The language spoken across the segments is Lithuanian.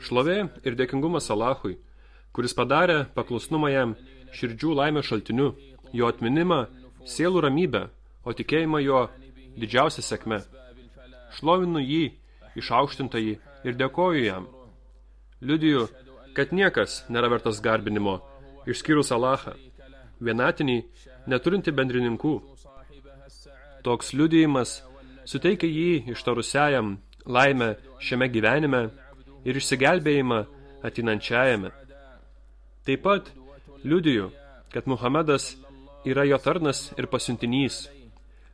Šlovė ir dėkingumas Alachui, kuris padarė paklusnumą jam širdžių laimės šaltiniu, jo atminimą sielų ramybę, o tikėjimą jo didžiausia sėkme. Šlovinu jį, išaukštintąjį ir dėkoju jam. Liudiju, kad niekas nėra vertas garbinimo, išskyrus Alachą, vienatinį, neturinti bendrininkų. Toks liudijimas suteikia jį ištarusiajam laimę šiame gyvenime ir išsigelbėjimą ateinančiajame. Taip pat liudiju, kad Muhamedas yra jo tarnas ir pasiuntinys,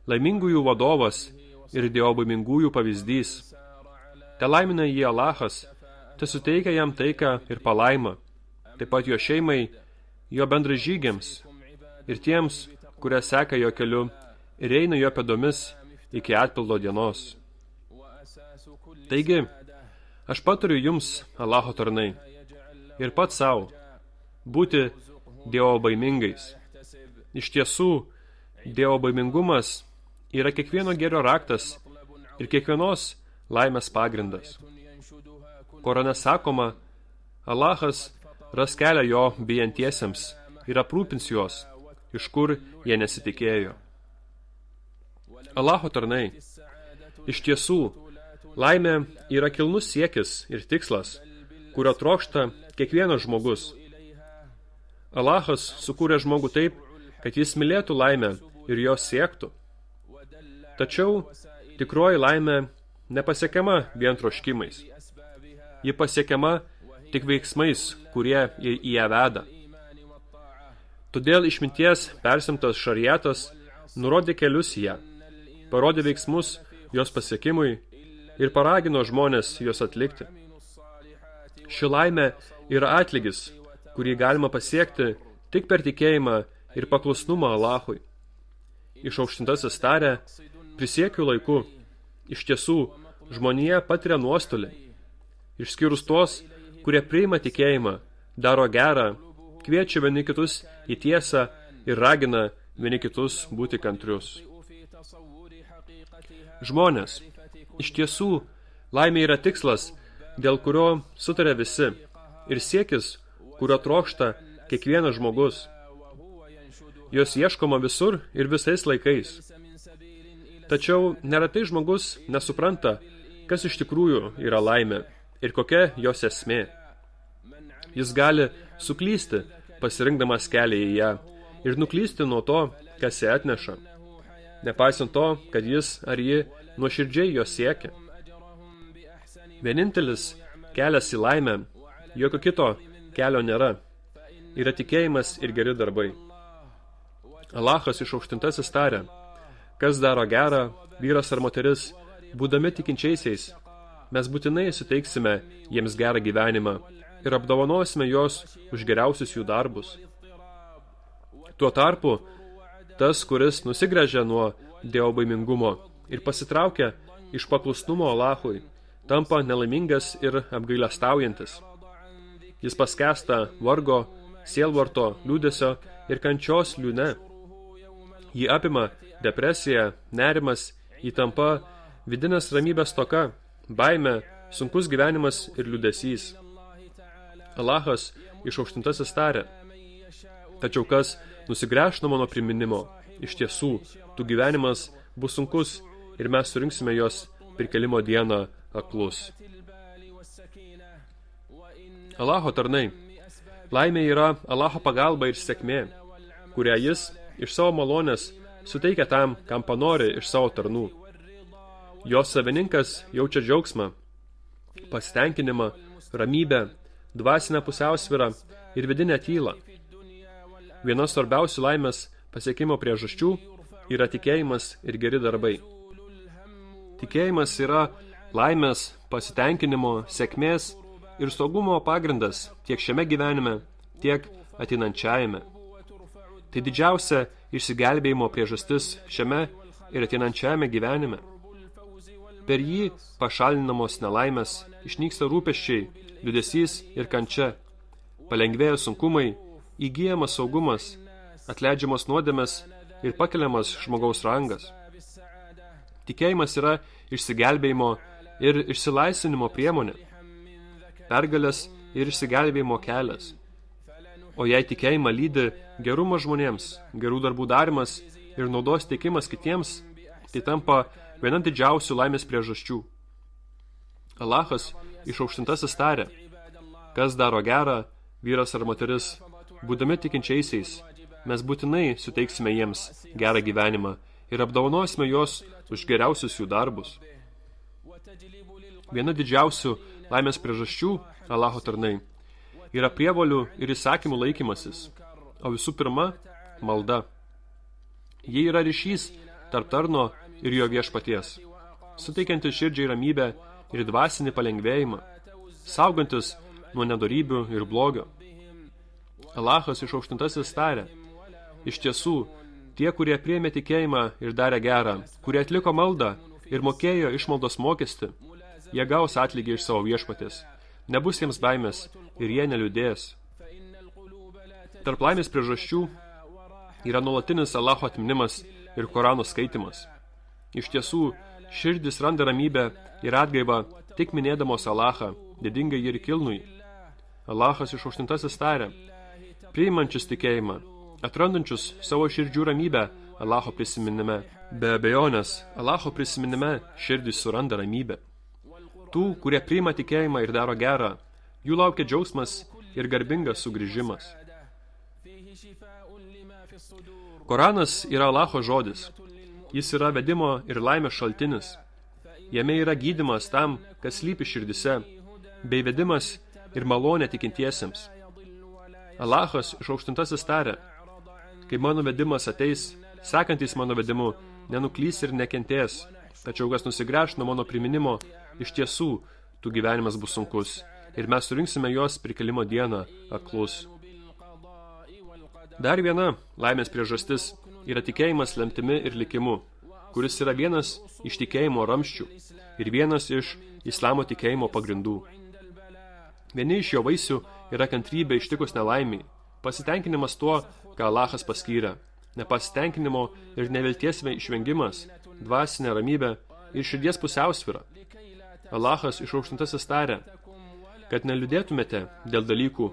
laimingųjų vadovas ir dievobaimingųjų pavyzdys. Te laimina jį Alachas, te suteikia jam taiką ir palaimą, taip pat jo šeimai, jo bendražygiams ir tiems, kurie seka jo keliu ir eina jo pėdomis iki atpildo dienos. Taigi, aš patariu jums, Alacho tarnai, ir pats savo, būti dievobaimingais. Iš tiesų, dievobaimingumas yra kiekvieno gėrio raktas ir kiekvienos laimės pagrindas. Korane sakoma, Alachas ras kelią jo bijantiesiems ir aprūpins juos, iš kur jie nesitikėjo. Alacho tarnai, iš tiesų, laimė yra kilnus siekis ir tikslas, kurio trokšta kiekvienas žmogus. Alachas sukūrė žmogų taip, kad jis mylėtų laimę ir jos siektų. Tačiau tikroji laimė nepasiekiama vien troškimais. Ji pasiekiama tik veiksmais, kurie į ją veda. Todėl išminties persimtas šariatas nurodė kelius į ją, parodė veiksmus jos pasiekimui ir paragino žmonės jos atlikti. Ši laimė yra atlygis, kurį galima pasiekti tik per tikėjimą ir paklusnumą Alachui. Išaukštintasis tarė, prisiekiu laiku, iš tiesų žmonija patiria nuostolį, išskyrus tuos, kurie priima tikėjimą, daro gerą, kviečia vieni kitus į tiesą ir ragina vieni kitus būti kantrius. Žmonės, iš tiesų, laimė yra tikslas, dėl kurio sutarė visi, ir siekis, kurio trokšta kiekvienas žmogus. Jos ieškoma visur ir visais laikais. Tačiau neretai žmogus nesupranta, kas iš tikrųjų yra laimė ir kokia jos esmė. Jis gali suklysti, pasirinkdamas kelią į ją, ir nuklysti nuo to, kas ją atneša, nepaisant to, kad jis ar ji nuoširdžiai jo siekia. Vienintelis kelias į laimę, jokio kito kelio nėra, yra tikėjimas ir geri darbai. Alachas išaukštintasis tarė, kas daro gerą, vyras ar moteris, būdami tikinčiaisiais, mes būtinai suteiksime jiems gerą gyvenimą ir apdovanosime juos už geriausius jų darbus. Tuo tarpu, tas, kuris nusigręžia nuo dievobaimingumo ir pasitraukia iš paklusnumo Alachui, tampa nelaimingas ir apgailestaujantis. Jis paskęsta vargo, sielvarto, liūdesio ir kančios liūne. Jį apima depresija, nerimas, įtampa, vidinės ramybės stoka, baimė, sunkus gyvenimas ir liūdesys. Alachas išaukštintasis tarė, tačiau kas nusigręš nuo mano priminimo, iš tiesų, tų gyvenimas bus sunkus ir mes surinksime jos prikelimo dieną aklus. Alacho tarnai, laimė yra Alacho pagalba ir sėkmė, kurią jis iš savo malonės suteikia tam, kam panori iš savo tarnų. Jos savininkas jaučia džiaugsmą, pasitenkinimą, ramybę, dvasinę pusiausvyrą ir vidinę tylą. Viena svarbiausių laimės pasiekimo priežasčių yra tikėjimas ir geri darbai. Tikėjimas yra laimės, pasitenkinimo, sėkmės ir saugumo pagrindas tiek šiame gyvenime, tiek ateinančiajame. Tai didžiausia išsigelbėjimo priežastis šiame ir ateinančiajame gyvenime. Per jį pašalinamos nelaimės, išnyksta rūpesčiai, liūdesys ir kančia, palengvėja sunkumai, įgyjamas saugumas, atleidžiamas nuodėmės ir pakeliamas žmogaus rangas. Tikėjimas yra išsigelbėjimo ir išsilaisvinimo priemonė, pergalės ir išsigelbėjimo kelias. O jei tikėjimą lydi gerumas žmonėms, gerų darbų darimas ir naudos teikimas kitiems, tai tampa viena didžiausių laimės priežasčių. Alachas išaukštintasis tarė, kas daro gerą, vyras ar moteris, būdami tikinčiaisiais, mes būtinai suteiksime jiems gerą gyvenimą ir apdovanosime juos už geriausius jų darbus. Viena didžiausių laimės priežasčių, Alacho tarnai, yra prievolių ir įsakymų laikymasis, o visų pirma, malda. Jie yra ryšys tarp tarno ir jo viešpaties, suteikiantis širdžiai ramybę ir dvasinį palengvėjimą, saugantis nuo nedorybių ir blogio. Alachas išaukštintasis tarė, iš tiesų, tie, kurie priėmė tikėjimą ir darė gerą, kurie atliko maldą ir mokėjo išmaldos mokestį, jie gaus atlygį iš savo viešpatės. Nebus jiems baimės ir jie neliūdės. Tarp laimės priežasčių yra nuolatinis Alacho atminimas ir Korano skaitimas. Iš tiesų, širdis randa ramybę ir atgaivą tik minėdamos Alachą, didingai ir kilnui. Alachas išaukštintasis tarė, priimančius tikėjimą, atrandančius savo širdžių ramybę Alacho prisiminime. Be abejonės, Alacho prisiminime širdis suranda ramybę. Tų, kurie priima tikėjimą ir daro gerą, jų laukia džiaugsmas ir garbingas sugrįžimas. Koranas yra Alacho žodis. Jis yra vedimo ir laimės šaltinis. Jame yra gydymas tam, kas slypi širdise, bei vedimas ir malonė tikintiesiems. Alachas išaukštintasis tarė, kai mano vedimas ateis, sekantis mano vedimu, nenuklys ir nekentės, tačiau kas nusigręš nuo mano priminimo, iš tiesų, tų gyvenimas bus sunkus, ir mes surinksime jos prikelimo dieną aklus. Dar viena laimės priežastis yra tikėjimas lemtimi ir likimu, kuris yra vienas iš tikėjimo ramščių ir vienas iš islamo tikėjimo pagrindų. Vieni iš jo vaisių yra kantrybė ištikus nelaimiai, pasitenkinimas tuo, ką Alachas paskyrė, nepasitenkinimo ir nevilties išvengimas, dvasinė ramybė ir širdies pusiausvyra. Alachas išaukštintasis tarė, kad neliūdėtumėte dėl dalykų,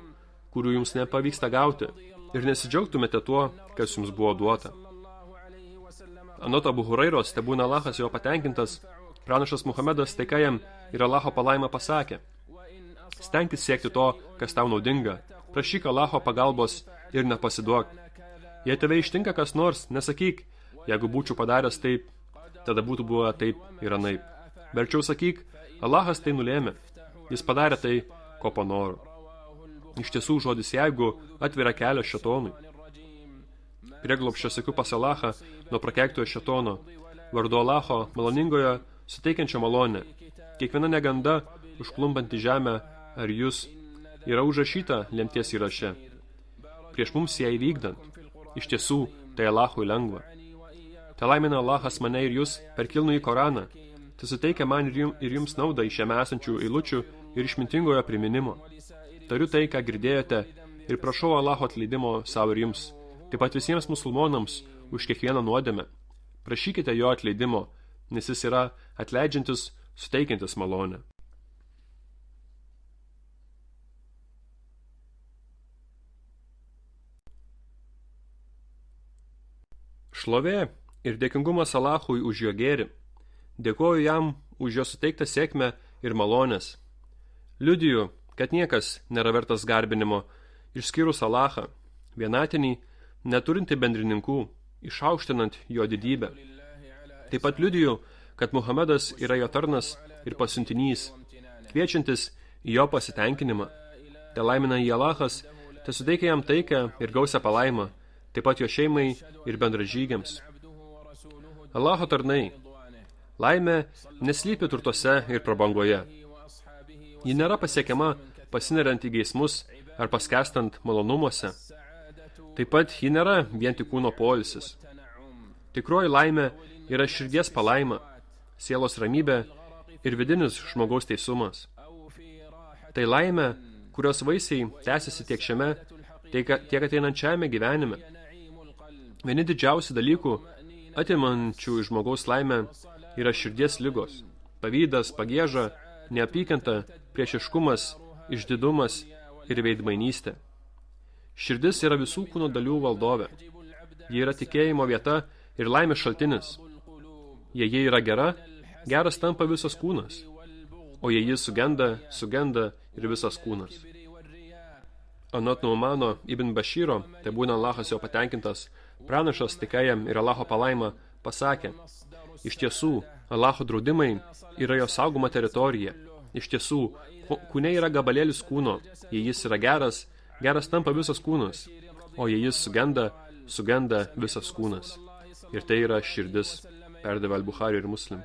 kurių jums nepavyksta gauti, ir nesidžiaugtumėte tuo, kas jums buvo duota. Anot Abu Hurairos, tebūna Alachas jo patenkintas, pranašas Muhamedas taika jam ir Alacho palaimą pasakė, stenkis siekti to, kas tau naudinga, prašyk Alacho pagalbos ir nepasiduok. Jei tave ištinka kas nors, nesakyk, jeigu būčiau padaręs taip, tada būtų buvę taip ir anaip. Verčiau sakyk, Alachas tai nulėmė, jis padarė tai, ko panoro. Iš tiesų žodis jeigu atveria kelią šetonui. Prieglobsčio siekiu pas Alachą nuo prakeiktojo šetono, vardu Alacho maloningojo suteikiančio malonę. Kiekviena neganda, užklumpanti žemę ar jūs, yra užrašyta lemties įraše. Prieš mums ją įvykdant, iš tiesų tai Alachui lengva. Te laimina Alachas mane ir jūs per kilnųjį Koraną, tai suteikia man ir jums naudą iš jame esančių eilučių ir išmintingojo priminimo. Tariu tai, ką girdėjote, ir prašau Alacho atleidimo savo ir jums, taip pat visiems musulmonams už kiekvieną nuodėmę. Prašykite jo atleidimo, nes jis yra atleidžiantis, suteikiantis malonę. Šlovė ir dėkingumas Alachui už jo gėrį. Dėkoju jam už jo suteiktą sėkmę ir malonės. Liudiju, kad niekas nėra vertas garbinimo, išskyrus Alachą, vienatinį, neturinti bendrininkų, išaukštinant jo didybę. Taip pat liudiju, kad Muhamedas yra jo tarnas ir pasiuntinys, kviečiantis į jo pasitenkinimą. Te laimina jį Alachas, te suteikia jam taiką ir gausią palaimą, taip pat jo šeimai ir bendražygiams. Alacho tarnai, laimė neslypi turtuose ir prabangoje. Ji nėra pasiekiama pasineriant į geismus ar paskestant malonumuose. Taip pat ji nėra vien tik kūno poilsis. Tikroji laimė yra širdies palaima, sielos ramybė ir vidinis žmogaus teisumas. Tai laimė, kurios vaisiai tęsiasi tiek šiame, tiek ateinančiame gyvenime. Vieni didžiausių dalykų, atimančių iš žmogaus laimę, yra širdies ligos, pavydas, pagieža, neapykanta, priešiškumas, išdidumas ir veidmainystė. Širdis yra visų kūno dalių valdovė. Ji yra tikėjimo vieta ir laimės šaltinis. Jei ji yra gera, geras tampa visas kūnas. O jei jis sugenda ir visas kūnas. Anot Nu'mano ibn Bašyro, tai būna Allahas jo patenkintas, pranašas tikėjam ir Allaho palaima, pasakė, iš tiesų, Allaho draudimai yra jo saugoma teritorija. Iš tiesų, kūne yra gabalėlis kūno. Jei jis yra geras, geras tampa visas kūnas. O jei jis sugenda visas kūnas. Ir tai yra širdis, perdavė Al-Bukhari ir Muslim.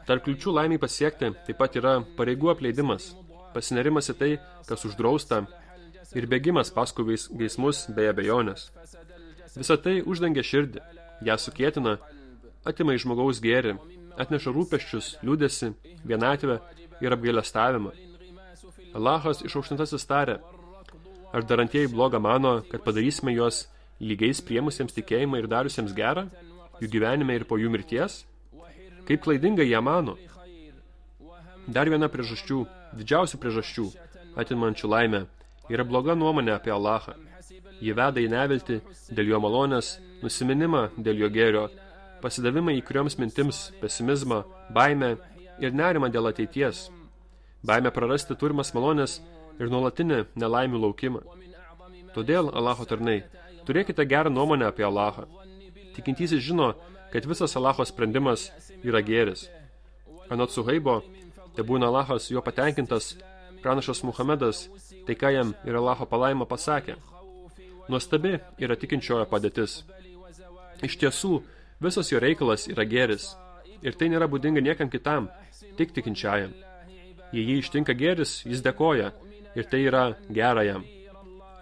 Tarp kliūčių laimiai pasiekti taip pat yra pareigų apleidimas, pasinerimas į tai, kas uždrausta, ir bėgimas paskui geismus bei abejonės. Visa tai uždengia širdį, ją sukėtina, atima iš žmogaus gėrį, atneša rūpesčius, liūdesį, vienatvę ir apgailestavimą. Allahas išaukštintasis tarė, ar darantieji blogą mano, kad padarysime juos lygiais priemusiems tikėjimą ir dariusiems gerą, jų gyvenime ir po jų mirties? Kaip klaidingai jie mano. Dar viena priežasčių, didžiausių priežasčių, atimančių laimę, yra bloga nuomonė apie Allahą. Ji veda į neviltį dėl jo malonės, nusiminimą dėl jo gėrio, pasidavimą įkurioms mintims, pesimizmą, baimę ir nerimą dėl ateities, baimę prarasti turimas malonės ir nuolatinį nelaimių laukimą. Todėl, Allaho tarnai, turėkite gerą nuomonę apie Allahą. Tikintysis žino, kad visas Allaho sprendimas yra gėris. Anot Suhaibo, tai būna Allahas jo patenkintas, pranašas Muhamedas, tai ką jam ir Allaho palaima pasakė. Nuostabi yra tikinčiojo padėtis. Iš tiesų, visas jo reikalas yra gėris. Ir tai nėra būdinga niekam kitam, tik tikinčiajam. Jei jį ištinka gėris, jis dėkoja, ir tai yra gera jam.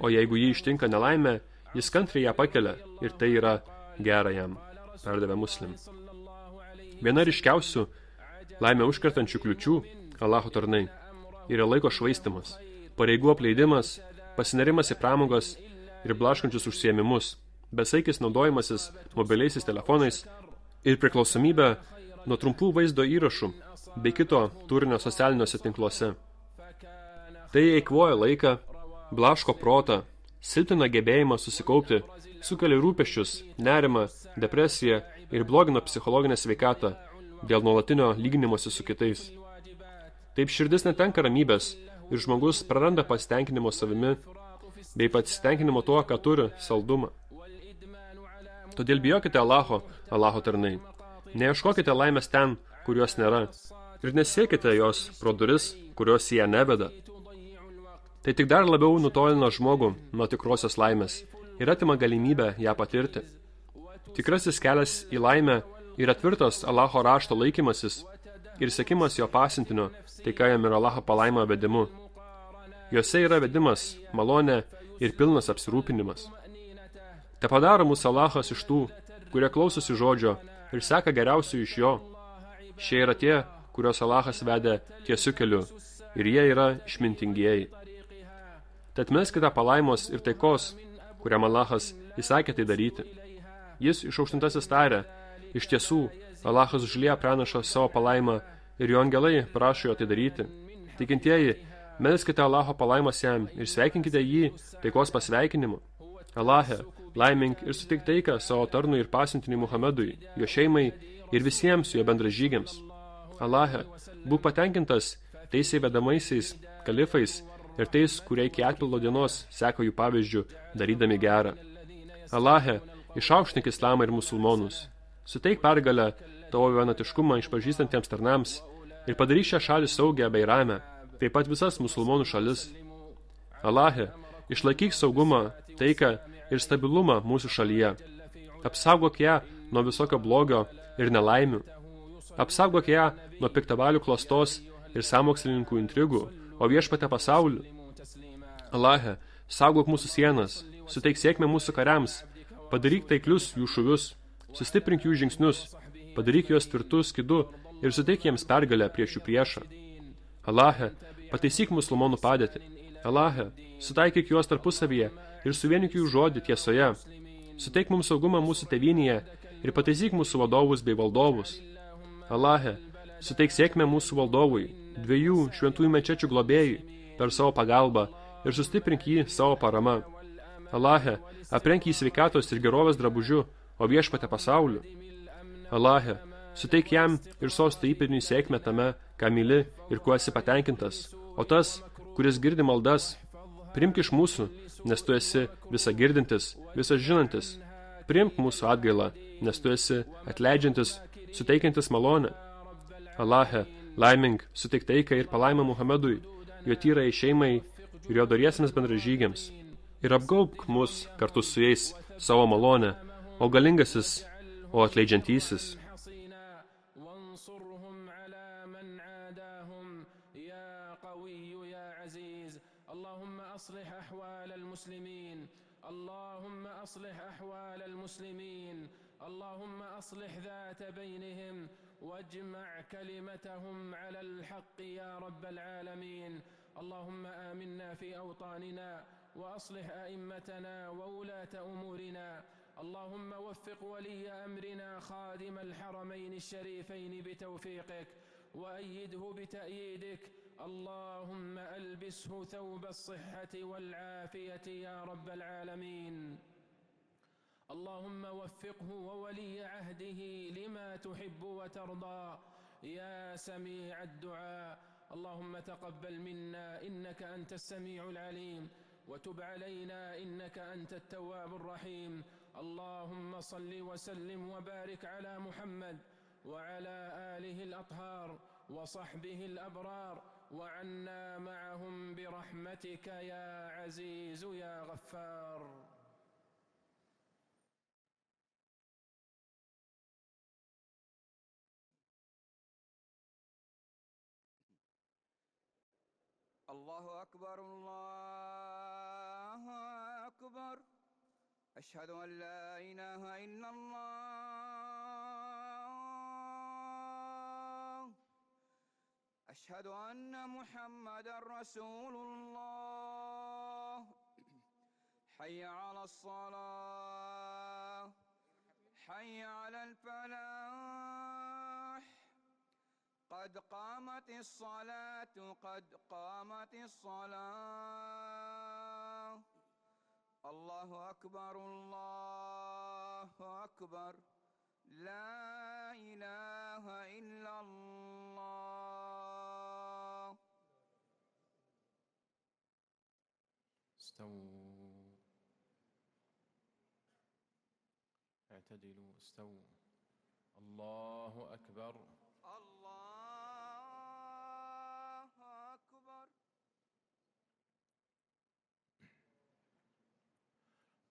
O jeigu jį ištinka nelaimė, jis kantriai ją pakelia, ir tai yra gera jam. Perdavė Muslim. Viena ryškiausių laimę užkertančių kliučių, Allaho tarnai, yra laiko švaistimas, pareigų apleidimas, pasinerimas į pramogas ir blaškančius užsiėmimus, besaikis naudojimasis mobiliaisiais telefonais ir priklausomybė nuo trumpų vaizdo įrašų bei kito turinio socialiniuose tinkluose. Tai eikvoja laiką, blaško protą, silpina gebėjimą susikaupti, sukelia rūpesčius, nerimą, depresiją ir blogina psichologinę sveikatą dėl nuolatinio lyginimosi su kitais. Taip širdis netenka ramybės ir žmogus praranda pasitenkinimo savimi bei pasitenkinimo tuo, ką turi, saldumą. Todėl bijokite Allaho tarnai. Neieškokite laimės ten, kurios nėra, ir nesiekite jos pro duris, kurios jie neveda. Tai tik dar labiau nutolina žmogų nuo tikrosios laimės ir atima galimybę ją patirti. Tikrasis kelias į laimę yra tvirtas Allaho rašto laikymasis ir sekimas jo pasiuntinio, tai ką jam yra Allaho palaima vedimu. Jose yra vedimas, malonė ir pilnas apsirūpinimas. Te padaro mūsų Allahas iš tų, kurie klausosi žodžio ir seka geriausių iš jo. Šie yra tie, kurios Allahas vedė tiesiu keliu, ir jie yra išmintingieji. Tad melskite palaimos ir taikos, kuriam Allahas įsakė tai daryti. Jis išaukštintasis tarė, iš tiesų, Allahas užlieja pranašą savo palaimą ir jo angelai prašo jo tai daryti. Tikintieji, melskite Allaho palaimas jam ir sveikinkite jį taikos pasveikinimu. Allahe, laimink ir sutik taiką savo tarnui ir pasiuntiniui Muhamedui, jo šeimai ir visiems jo bendražygiams. Allahe, būk patenkintas teisiai vedamaisiais, kalifais ir tais, kurie iki atpildo dienos seko jų pavyzdžių, darydami gerą. Allahe, išaukštink islamą ir musulmonus. Suteik pergalę tavo vienatiškumą išpažįstantiems tarnams ir padaryk šią šalį saugią bei ramę, taip pat visas musulmonų šalis. Allahe, išlaikyk saugumą, taiką ir stabilumą mūsų šalyje. Apsaugok ją nuo visokio blogio ir nelaimių. Apsaugok ją nuo piktavalių klastos ir sąmokslininkų intrigų, o viešpate pasauliu. Allahe, saugok mūsų sienas, suteik sėkmę mūsų kariams, padaryk taiklius jų šūvius, sustiprink jų žingsnius, padaryk juos tvirtus skydu ir suteik jiems pergalę prieš jų priešą. Allahe, pataisyk musulmonų padėtį. Allahe, sutaikyk juos tarpusavyje ir suvienik jų žodį tiesoje. Suteik mums saugumą mūsų tėvynėje ir pataisyk mūsų vadovus bei valdovus. Allahe, Suteik sėkmę mūsų valdovui, 2 šventųjų mečečių globėjui, per savo pagalbą ir sustiprink jį savo parama. Alahe, aprenk jį sveikatos ir gerovės drabužiu, o viešpate pasauliu. Alahe, suteik jam ir sosto įpėdiniui sėkmę tame, ką myli ir kuo esi patenkintas, o tas, kuris girdi maldas, priimk iš mūsų, nes tu esi visa girdintis, visa žinantis. Priimk mūsų atgailą, nes tu esi atleidžiantis, suteikiantis malonę. Alahe, laimink, suteik taiką ir palaimą Muhamedui, jo tyrai šeimai ir jo doriesiems bendražygiams. Ir apgaubk mus kartu su jais savo malonę, o galingasis, o atleidžiantysis. اللهم أصلح أحوال المسلمين اللهم أصلح ذات بينهم واجمع كلمتهم على الحق يا رب العالمين. اللهم آمنا في أوطاننا وأصلح أئمتنا وولاة أمورنا. اللهم وفق ولي أمرنا خادم الحرمين الشريفين بتوفيقك وأيده بتأييدك. اللهم ألبسه ثوب الصحة والعافية يا رب العالمين. اللهم وفقه وولي عهده لما تحب وترضى يا سميع الدعاء. اللهم تقبل منا إنك أنت السميع العليم وتب علينا إنك أنت التواب الرحيم. اللهم صل وسلم وبارك على محمد وعلى آله الأطهار وصحبه الأبرار وعنا معهم برحمتك يا عزيز يا غفار. الله أكبر الله أكبر أشهد أن لا إله إلا الله أشهد أن محمد رسول الله. حي على الصلاة حي على الفلاح قد قامت الصلاة قد قامت الصلاة. الله أكبر الله أكبر لا إله إلا الله. استووا اعتدلوا استووا. الله أكبر الله أكبر.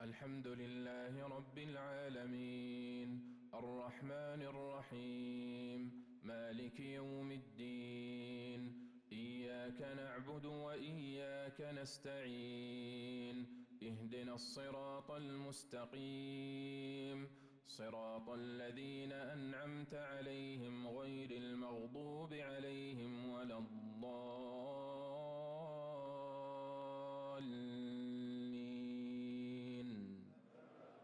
الحمد لله رب العالمين الرحمن الرحيم مالك يوم الدين إياك نعبد وإياك نستعين اهدنا الصراط المستقيم صراط الذين أنعمت عليهم غير المغضوب عليهم ولا الضالين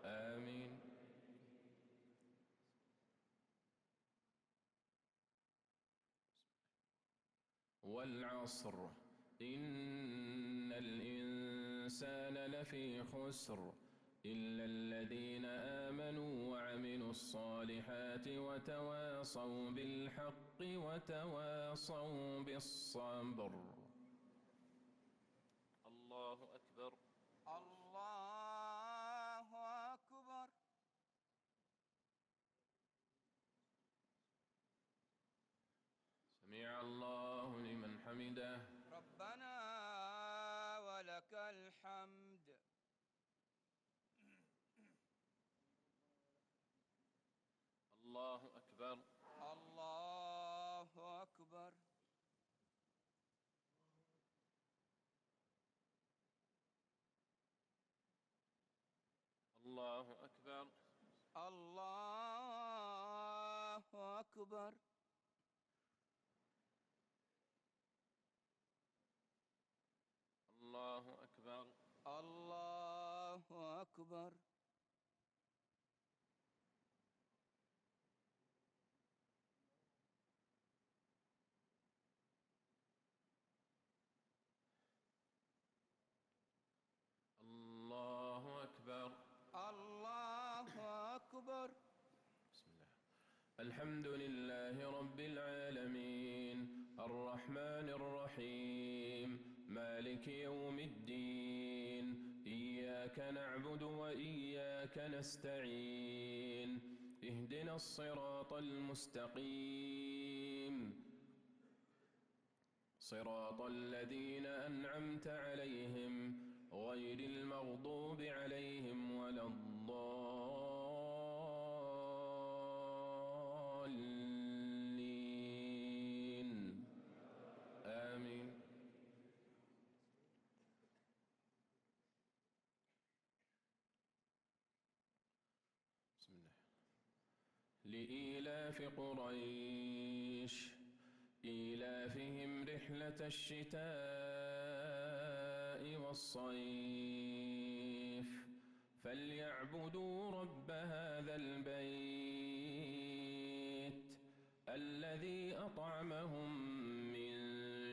آمين. والعصر إن الإنسان لفي خسر إلا الذين آمنوا وعملوا الصالحات وتواصوا بالحق وتواصوا بالصبر. الله أكبر الله أكبر. سمع الله لمن حمده ربنا ولك الحمد. الله أكبر الله أكبر. الله أكبر الله أكبر. الله أكبر الله أكبر. الحمد لله رب العالمين الرحمن الرحيم مالك يوم الدين إياك نعبد وإياك نستعين اهدنا الصراط المستقيم صراط الذين أنعمت عليهم غير المغضوب عليهم ولا الضالين آمين. بسم الله. لإيلاف قريش إيلافهم رحلة الشتاء والصيف فليعبدوا رب هذا البيت الذي أطعمهم من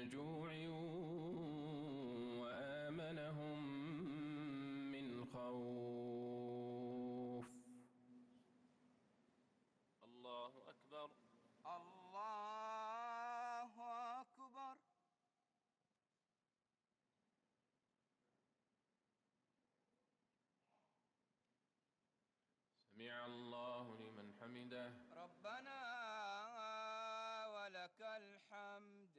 جوع وآمنهم من خوف. الله أكبر. الله أكبر. سمع الله لمن حمده. ربنا ولك الحمد.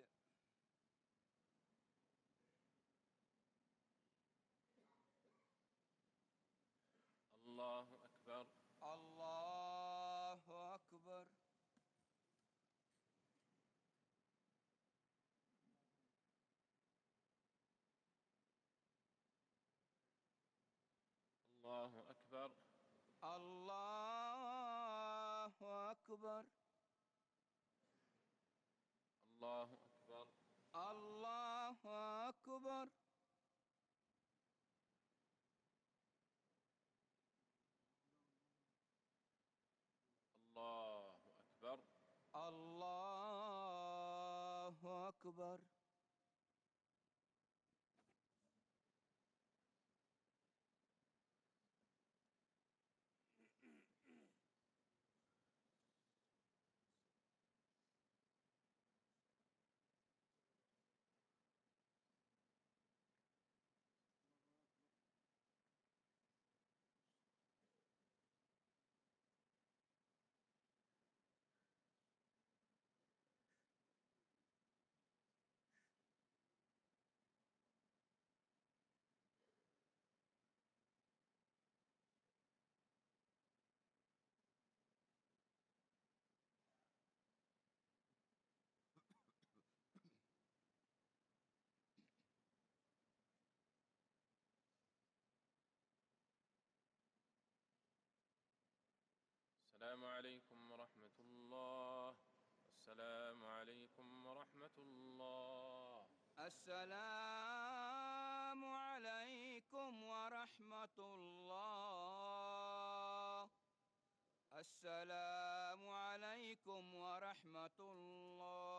الله أكبر. الله أكبر. الله أكبر. الله أكبر. الله أكبر. الله أكبر. الله أكبر. الله أكبر. السلام عليكم ورحمة الله. السلام عليكم ورحمة الله. السلام عليكم ورحمة الله. السلام عليكم ورحمة الله.